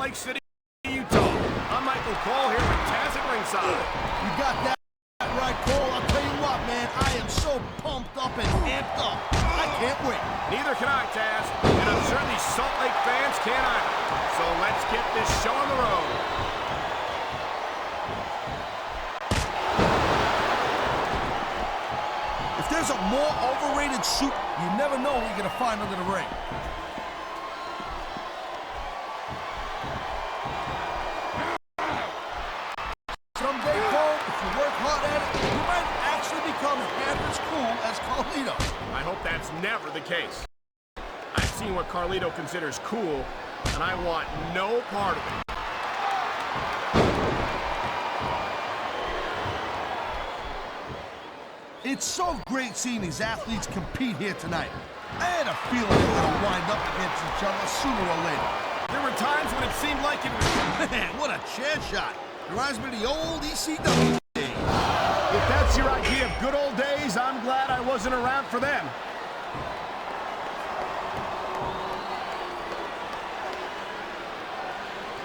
Lake City, Utah. I'm Michael Cole here with Taz at ringside. You got that right, Cole. I'll tell you what, man. I am so pumped up and amped up. I can't wait. Neither can I, Taz. And I'm sure these Salt Lake fans can't either. So let's get this show on the road. If there's a more overrated suit, you never know what you're going to find under the ring. Someday, Cole, if you work hard at it, you might actually become half as cool as Carlito. I hope that's never the case. I've seen what Carlito considers cool, and I want no part of it. It's so great seeing these athletes compete here tonight. I had a feeling they were going to wind up against each other sooner or later. There were times when it seemed like it was... Man, what a chair shot. Reminds me of the old ECW days. If that's your idea of good old days, I'm glad I wasn't around for them.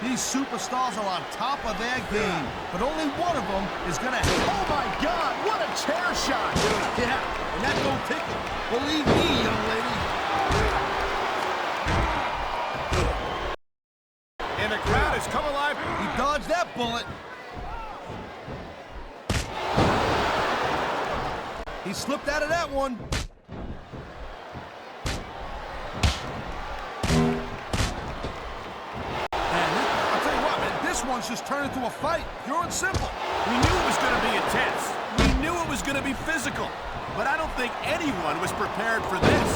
These superstars are on top of their game, but only one of them is going to... Oh, my God! What a chair shot! Yeah, and that don't tickle. Believe me, young lady. And the crowd has come alive. He dodged that bullet. He slipped out of that one. This one's just turned into a fight, pure and simple. We knew it was going to be intense. We knew it was going to be physical. But I don't think anyone was prepared for this.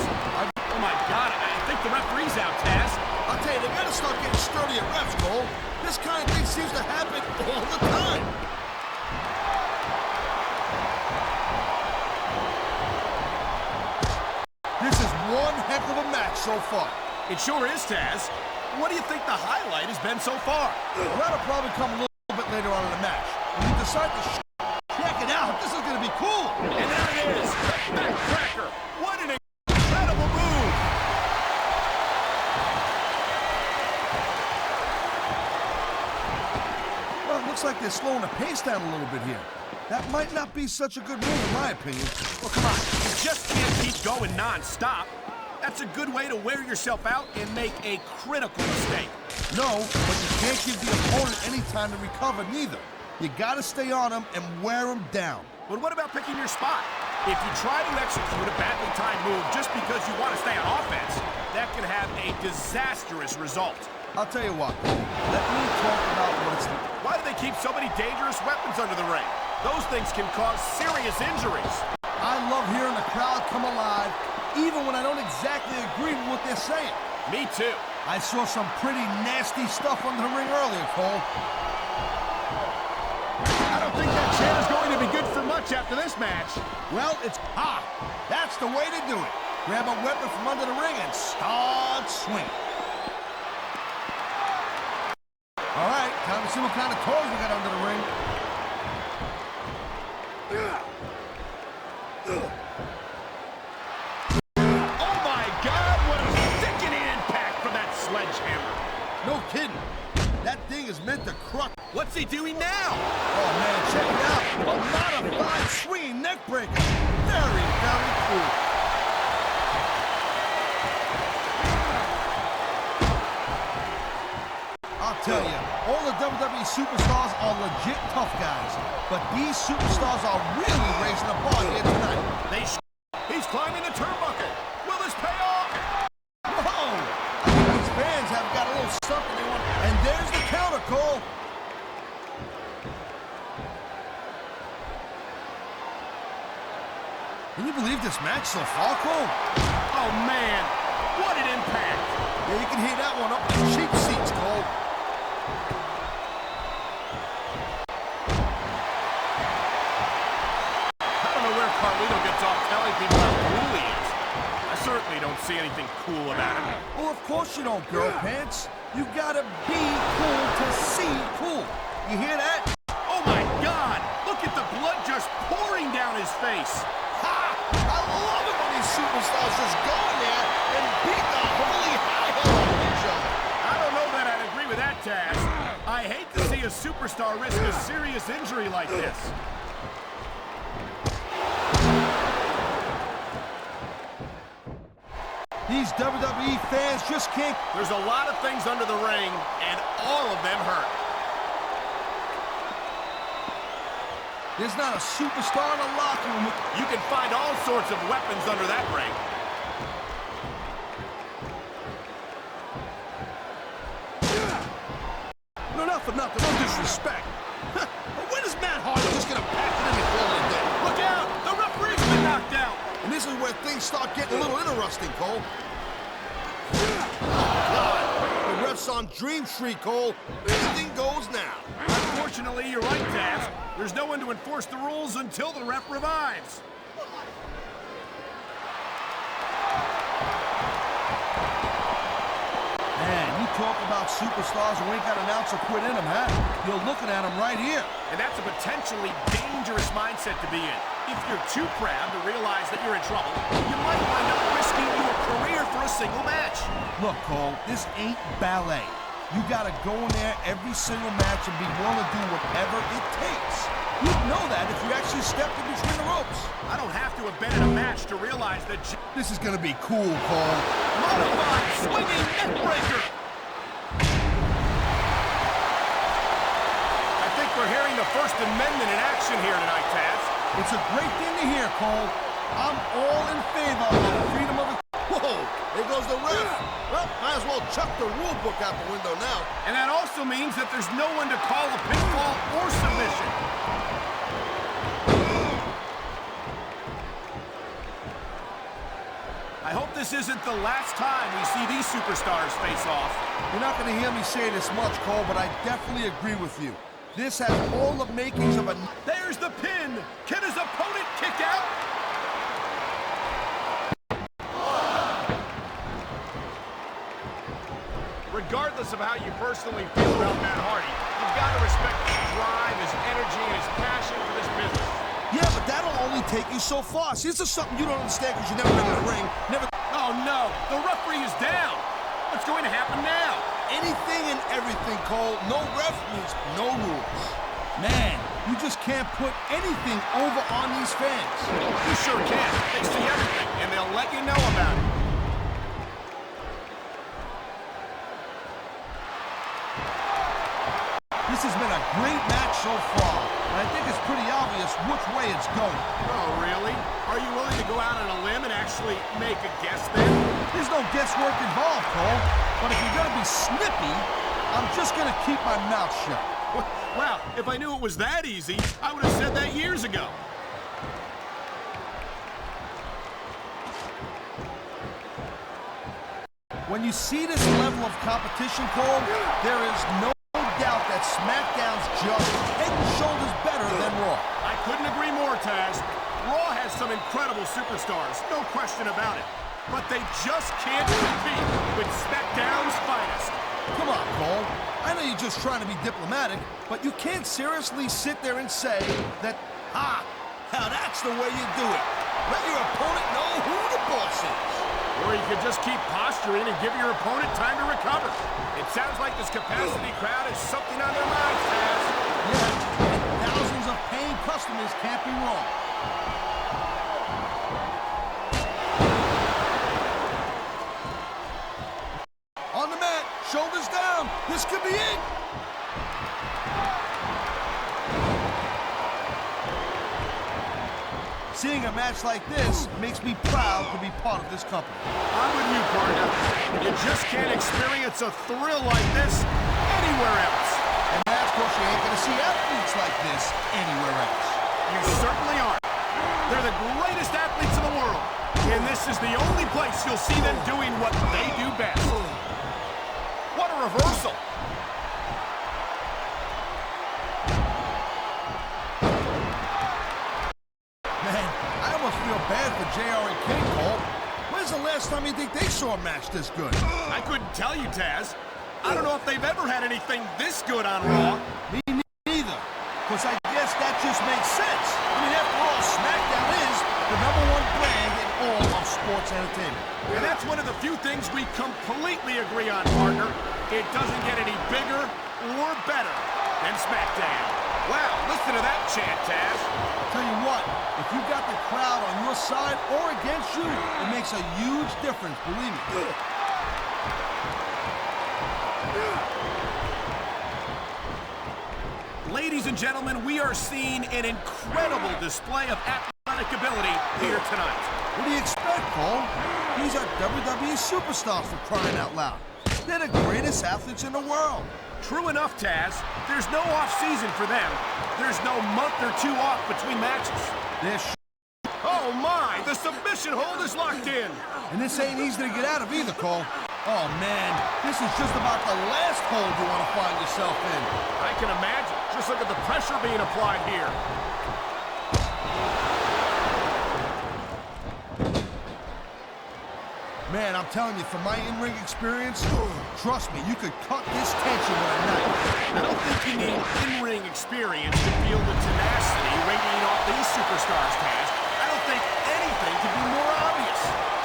Oh, my God. I think the referee's out, Taz. I'll tell you, they got to start getting sturdy at refs, Cole. This kind of thing seems to happen all the time. This is one heck of a match so far. It sure is, Taz. What do you think the highlight has been so far? Well, that'll probably come a little bit later on in the match. When you decide to check it out, this is going to be cool. And there it is. Backcracker. What an incredible move. Well, it looks like they're slowing the pace down a little bit here. That might not be such a good move, in my opinion. Well, come on. You just can't keep going non-stop. That's a good way to wear yourself out and make a critical mistake. No, but you can't give the opponent any time to recover, neither. You gotta stay on them and wear them down. But what about picking your spot? If you try to execute a badly timed move just because you want to stay on offense, that can have a disastrous result. I'll tell you what, let me talk about what it's like. Why do they keep so many dangerous weapons under the ring? Those things can cause serious injuries. I love hearing the crowd come alive, even when I don't exactly agree with what they're saying. Me too. I saw some pretty nasty stuff under the ring earlier, Cole. I don't think that chair is going to be good for much after this match. Well, it's hot. That's the way to do it. Grab a weapon from under the ring and start swinging. All right, time to see what kind of toys we got under the ring. No kidding. That thing is meant to crush. What's he doing now? Oh, man, check it out. A modified swinging neck breaker. Very, very cool. I'll tell you, all the WWE superstars are legit tough guys. But these superstars are really raising the bar here tonight. He's climbing the turnbuckle. Will this pay off? Whoa! These fans have got a little something they want. And there's the counter, Cole. Can you believe this match so far, Cole? Oh, man. What an impact. Yeah, you can hear that one up in the cheap seats, Cole. I don't know where Carlito gets off telling people how cool he is. I certainly don't see anything cool about him. Well, of course you don't, girl pants. You gotta be cool to see cool. You hear that? Oh, my God. Look at the blood just pouring down his face. Ha! I love it when these superstars just go in there and beat the holy high hell out of each other. I don't know that I'd agree with that, Taz. see a superstar risk a serious injury like this. These WWE fans just can't... There's a lot of things under the ring, and all of them hurt. There's not a superstar in the locker room. You can find all sorts of weapons under that ring. Enough of nothing, no disrespect. But when is Matt Hardy just gonna pack it in and call it a day? Look out! The referee's been knocked out! And this is where things start getting a little interesting, Cole. The ref's on Dream Street, Cole. Anything goes now. Unfortunately, you're right, Taz. There's no one to enforce the rules until the ref revives. Man, you talk about superstars who ain't got an ounce of quit in them, huh? You're looking at them right here. And that's a potentially dangerous mindset to be in. If you're too proud to realize that you're in trouble, you might wind up risking your career for a single match. Look, Cole, this ain't ballet. You gotta go in there every single match and be willing to do whatever it takes. You'd know that if you actually stepped in between the ropes. I don't have to abandon a match to realize that... This is gonna be cool, Cole. Modified swinging neckbreaker! I think we're hearing the First Amendment in action here tonight, Taz. It's a great thing to hear, Cole. I'm all in favor of freedom of... Whoa! There goes the ref. Well, might as well chuck the rule book out the window now. And that also means that there's no one to call a pinfall or submission. I hope this isn't the last time we see these superstars face off. You're not going to hear me say this much, Cole, but I definitely agree with you. This has all the makings of a... There's the pin! Can his opponent kick out? Regardless of how you personally feel about Matt Hardy, you've got to respect his drive, his energy, and his passion for this business. Yeah, but that'll only take you so far. See, this is something you don't understand because you've never been in the ring. Never... Oh, no! The referee is down! What's going to happen now? Anything and everything, Cole. No ref means no rules. Man, you just can't put anything over on these fans. You sure can. They see everything, and they'll let you know about it. This has been a great match so far, and I think it's pretty obvious which way it's going. Oh, really? Are you willing to go out on a limb and actually make a guess then? There's no guesswork involved, Cole. But if you're gonna be snippy, I'm just gonna keep my mouth shut. Wow, if I knew it was that easy, I would have said that years ago. When you see this level of competition, Cole, there is no doubt that Smackdown's just head and shoulders better than Raw. I couldn't agree more, Taz. Raw has some incredible superstars, no question about it. But they just can't compete with Smackdown's finest. Come on, Cole. I know you're just trying to be diplomatic, but you can't seriously sit there and say that, now that's the way you do it. Let your opponent know who the boss is. Or you could just keep posturing and give your opponent time to recover. It sounds like this capacity crowd has something on their minds, Taz. Yeah, and thousands of paying customers can't be wrong. On the mat, shoulders down. This could be it. Seeing a match like this makes me proud to be part of this company. I'm with you, partner. You just can't experience a thrill like this anywhere else. And that's because you ain't gonna see athletes like this anywhere else. You certainly aren't. They're the greatest athletes in the world. And this is the only place you'll see them doing what they do best. What a reversal. Man, I almost feel bad for JR and King, Cole. When's the last time you think they saw a match this good? I couldn't tell you, Taz. I don't know if they've ever had anything this good on Raw. Me neither. Because I guess that just makes sense. I mean, after all, Smackdown is the #1 brand in all of sports entertainment. And that's one of the few things we completely agree on, partner. It doesn't get any bigger or better Then Smackdown. Wow, listen to that chant, Taz. Tell you what, if you got the crowd on your side or against you, it makes a huge difference, believe me. Ladies and gentlemen, we are seeing an incredible display of athletic ability here tonight. What do you expect, Cole? These are WWE superstars, for crying out loud. They're the greatest athletes in the world. True enough, Taz. There's no off-season for them. There's no month or two off between matches. Oh my, the submission hold is locked in. And this ain't easy to get out of either, Cole. Oh man, this is just about the last hold you want to find yourself in. I can imagine. Just look at the pressure being applied here. Man, I'm telling you, from my in-ring experience, trust me, you could cut this tension with a knife. I don't think you need in-ring experience to feel the tenacity radiating off these superstars, Taz. I don't think anything could be more obvious.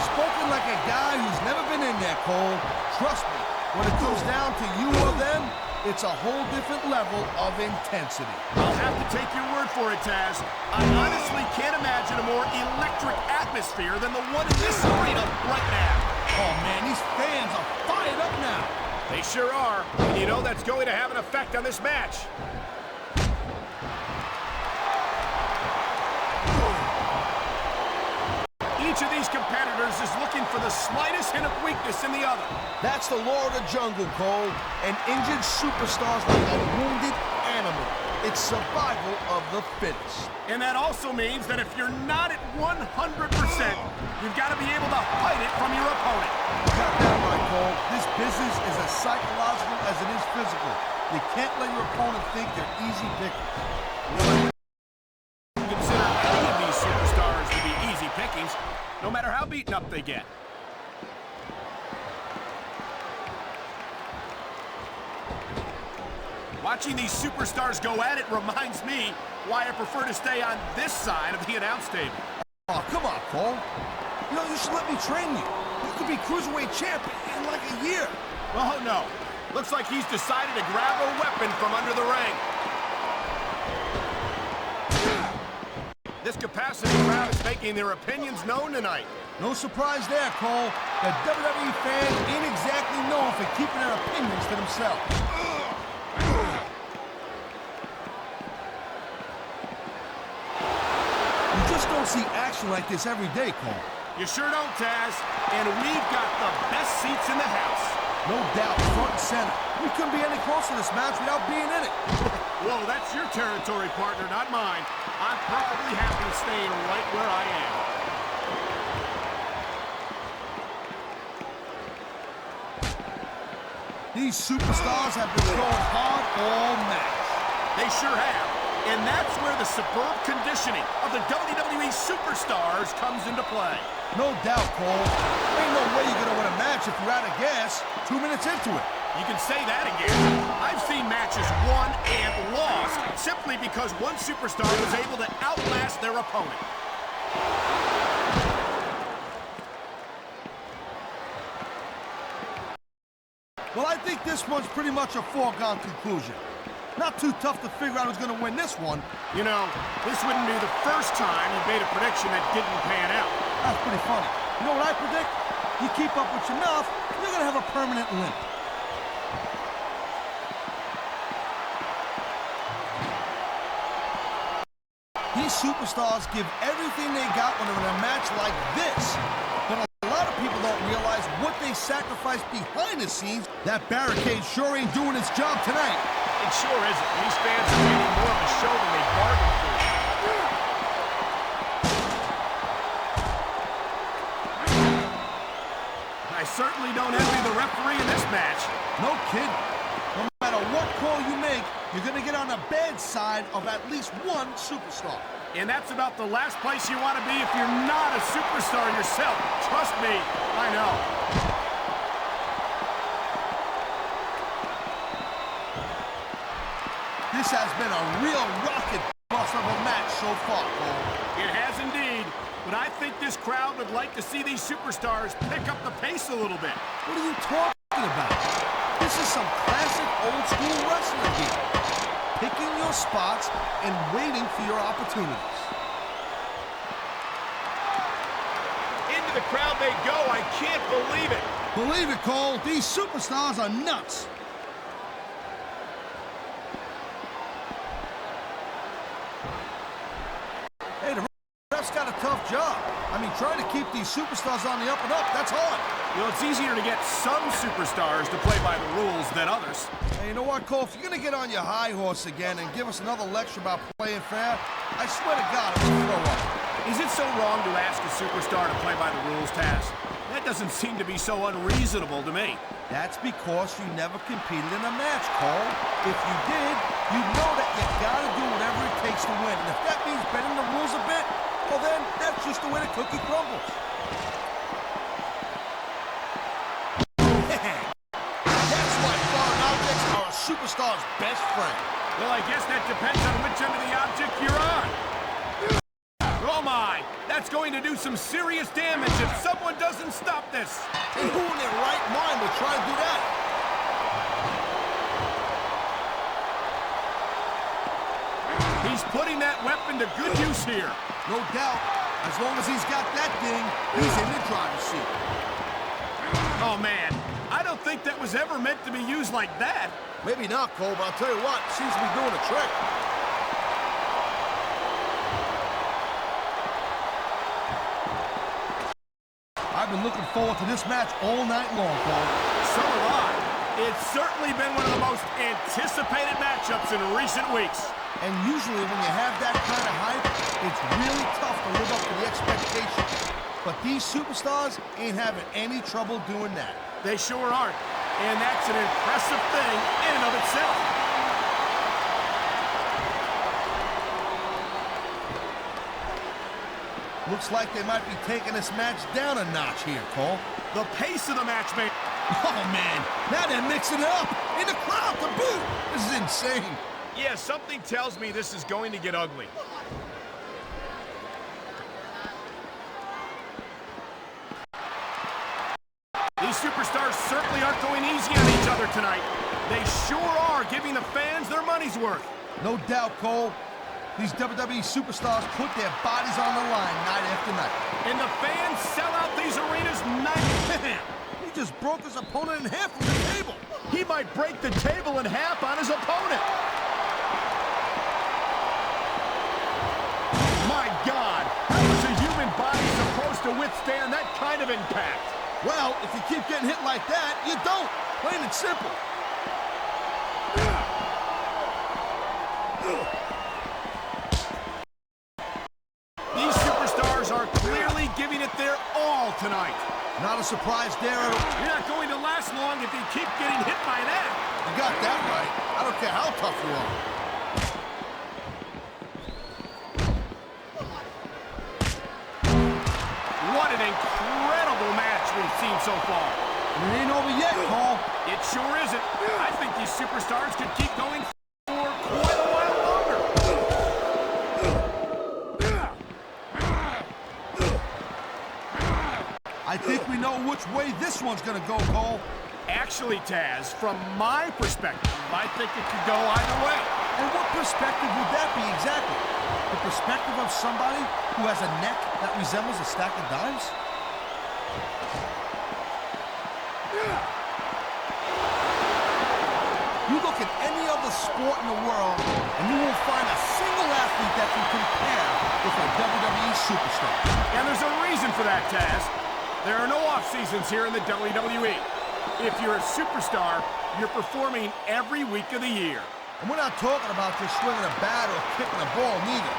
Spoken like a guy who's never been in there, Cole. Trust me, when it comes down to you or them, it's a whole different level of intensity. I'll have to take your word for it, Taz. I honestly can't imagine a more electric atmosphere than the one in this arena right now. Oh man, these fans are fired up now. They sure are, and you know that's going to have an effect on this match. Each of these competitors is looking for the slightest hint of weakness in the other. That's the law of the jungle, Cole. An injured superstar's like a wounded animal. It's survival of the fittest. And that also means that if you're not at 100%, you've got to be able to hide it from your opponent. You got that right, Cole. This business is as psychological as it is physical. You can't let your opponent think they're easy pickings. Consider any of these superstars to be easy pickings, no matter how beaten up they get. Watching these superstars go at it reminds me why I prefer to stay on this side of the announce table. Oh, come on, Cole. You know, you should let me train you. You could be Cruiserweight champion in like a year. Oh, no. Looks like he's decided to grab a weapon from under the ring. This capacity crowd is making their opinions known tonight. No surprise there, Cole. The WWE fans ain't exactly known for keeping their opinions to themselves. You just don't see action like this every day, Cole. You sure don't, Taz. And we've got the best seats in the house. No doubt, front and center. We couldn't be any closer to this match without being in it. Whoa, that's your territory, partner, not mine. I'm perfectly happy staying right where I am. These superstars have been going hard all match. They sure have. And that's where the superb conditioning of the WWE superstars comes into play. No doubt, Cole. Ain't no way you're gonna win a match if you're out of gas 2 minutes into it. You can say that again. I've seen matches won and lost simply because one superstar was able to outlast their opponent. Well, I think this one's pretty much a foregone conclusion. Not too tough to figure out who's going to win this one. You know, this wouldn't be the first time you made a prediction that didn't pan out. That's pretty funny. You know what I predict? You keep up with your mouth, you're going to have a permanent limp. These superstars give everything they got when they're in a match like this. But a lot of people don't realize what they sacrifice behind the scenes. That barricade sure ain't doing its job tonight. It sure isn't. These fans are getting more of a show than they bargained for. I certainly don't envy the referee in this match. No kidding. No matter what call you make, you're going to get on the bad side of at least one superstar. And that's about the last place you want to be if you're not a superstar yourself. Trust me, I know. This has been a real rocket bust of a match so far, Cole. It has indeed. But I think this crowd would like to see these superstars pick up the pace a little bit. What are you talking about? This is some classic old-school wrestling here. picking your spots and waiting for your opportunities. Into the crowd they go. I can't believe it. Believe it, Cole. These superstars are nuts. Hey, the ref's got a tough job. I mean, trying to keep these superstars on the up and up, that's hard. You know, it's easier to get some superstars to play by the rules than others. Hey, you know what, Cole? If you're going to get on your high horse again and give us another lecture about playing fair, I swear to God, I'm going to throw up. Is it so wrong to ask a superstar to play by the rules, Taz? That doesn't seem to be so unreasonable to me. That's because you never competed in a match, Cole. If you did, you know that you got to do whatever it takes to win. And if that means bending the rules a bit, well then, that's just the way the cookie crumbles. That's why foreign objects are a superstar's best friend. Well, I guess that depends on which end of the object you're on. Oh my, that's going to do some serious damage if someone doesn't stop this. And who in their right mind would try to do that? He's putting that weapon to good use here. No doubt. As long as he's got that thing, he's in the driver's seat. Oh man, I don't think that was ever meant to be used like that. Maybe not, Cole, but I'll tell you what, it seems to be doing a trick. I've been looking forward to this match all night long, Cole. So have I. It's certainly been one of the most anticipated matchups in recent weeks. And usually when you have that kind of hype, it's really tough to live up to the expectations. But these superstars ain't having any trouble doing that. They sure aren't. And that's an impressive thing in and of itself. Looks like they might be taking this match down a notch here, Cole. The pace of the match, man. Oh, man. Now they're mixing it up. In the crowd to boot. This is insane. Yeah, something tells me this is going to get ugly. These superstars certainly aren't going easy on each other tonight. They sure are giving the fans their money's worth. No doubt, Cole. These WWE superstars put their bodies on the line night after night. And the fans sell out these arenas night. He just broke his opponent in half with the table. He might break the table in half on his opponent. My God, how is a human body supposed to withstand that kind of impact? Well, if you keep getting hit like that, you don't. Plain and simple. These superstars are clearly giving it their all tonight. Not a surprise there at all. You're not going to last long if you keep getting hit by that. You got that right. I don't care how tough you are. What an incredible match we've seen so far. It ain't over yet, Cole. It sure isn't. I think these superstars could keep going for quite a while longer. I think we know which way this one's gonna go, Cole. Actually, Taz, from my perspective, I think it could go either way. And what perspective would that be exactly? The perspective of somebody who has a neck that resembles a stack of dimes? You look at any other sport in the world, and you won't find a single athlete that can compare with a WWE superstar. And there's a reason for that, Taz. There are no off-seasons here in the WWE. If you're a superstar, you're performing every week of the year. And we're not talking about just swinging a bat or kicking a ball, neither.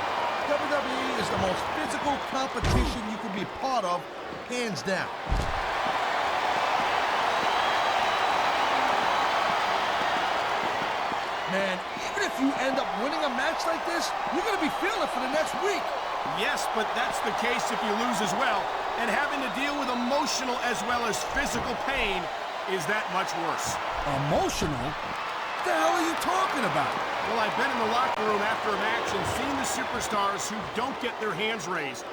WWE is the most physical competition you can be part of, hands down. Man, even if you end up winning a match like this, you're going to be feeling it for the next week. Yes, but that's the case if you lose as well. And having to deal with emotional as well as physical pain is that much worse. Emotional? What the hell are you talking about? Well, I've been in the locker room after a match and seen the superstars who don't get their hands raised.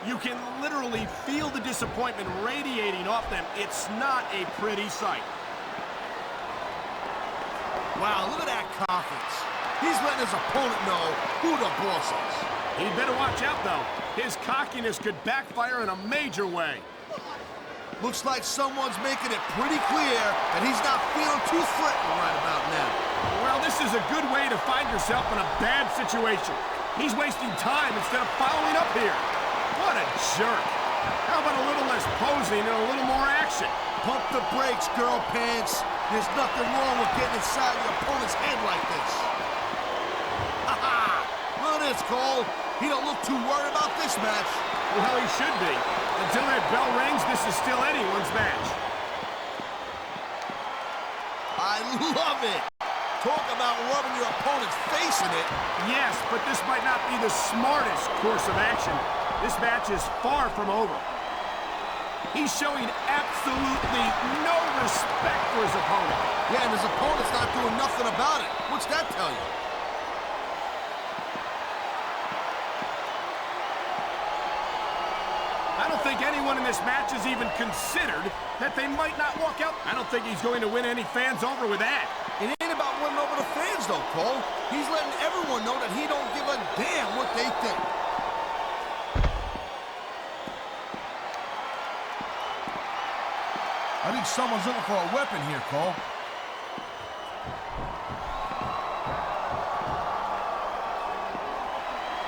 You can literally feel the disappointment radiating off them. It's not a pretty sight. Wow, look at that confidence. He's letting his opponent know who the boss is. He'd better watch out, though. His cockiness could backfire in a major way. Looks like someone's making it pretty clear that he's not feeling too threatened right about now. Well, this is a good way to find yourself in a bad situation. He's wasting time instead of following up here. What a jerk. How about a little less posing and a little more action? Pump the brakes, girl pants. There's nothing wrong with getting inside your opponent's head like this. Ha-ha! Look at this, Cole. He don't look too worried about this match. Well, he should be. Until that bell rings, this is still anyone's match. I love it. Talk about rubbing your opponent's face in it. Yes, but this might not be the smartest course of action. This match is far from over. He's showing absolutely no respect for his opponent. Yeah, and his opponent's not doing nothing about it. What's that tell you? I don't think anyone in this match has even considered that they might not walk out. I don't think he's going to win any fans over with that. It ain't about winning over the fans, though, Cole. He's letting everyone know that he don't give a damn what they think. I think someone's looking for a weapon here, Cole.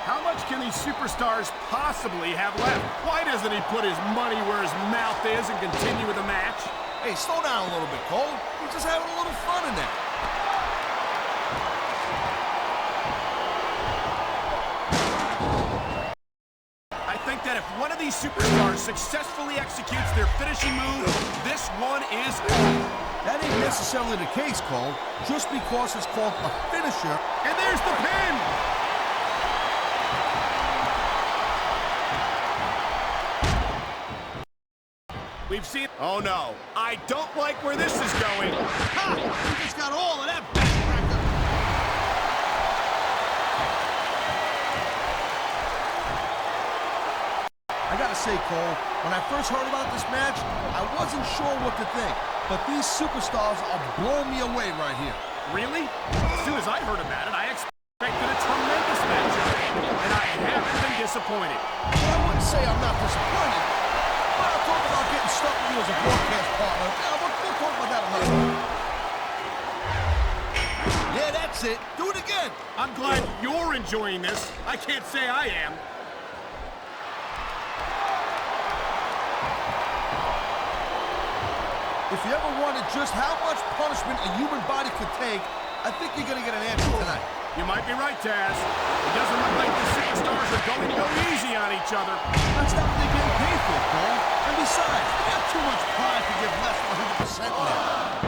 How much can these superstars possibly have left? Why doesn't he put his money where his mouth is and continue with the match? Hey, slow down a little bit, Cole. He's just having a little fun in there. I think that if one of these superstars successfully executes their finishing move, this one is over. That ain't necessarily the case, Cole. Just because it's called a finisher. And there's the pin! We've seen... Oh, no. I don't like where this is going. Ha! He just got all of that backbreaker. I gotta say, Cole, when I first heard about this match, I wasn't sure what to think. But these superstars are blowing me away right here. Really? As soon as I heard about it, I expected a tremendous match. And I haven't been disappointed. Well, I wouldn't say I'm not disappointed. But I'll talk about getting stuck with you as a broadcast partner. Yeah, we'll talk about that another time. Yeah, that's it. Do it again. I'm glad you're enjoying this. I can't say I am. If you ever wondered just how much punishment a human body could take, I think you're going to get an answer tonight. You might be right, Taz. It doesn't look like the superstars are going to go easy on each other. That's not what they're getting paid for, Cole. And besides, they got too much pride to give less than 100% in there.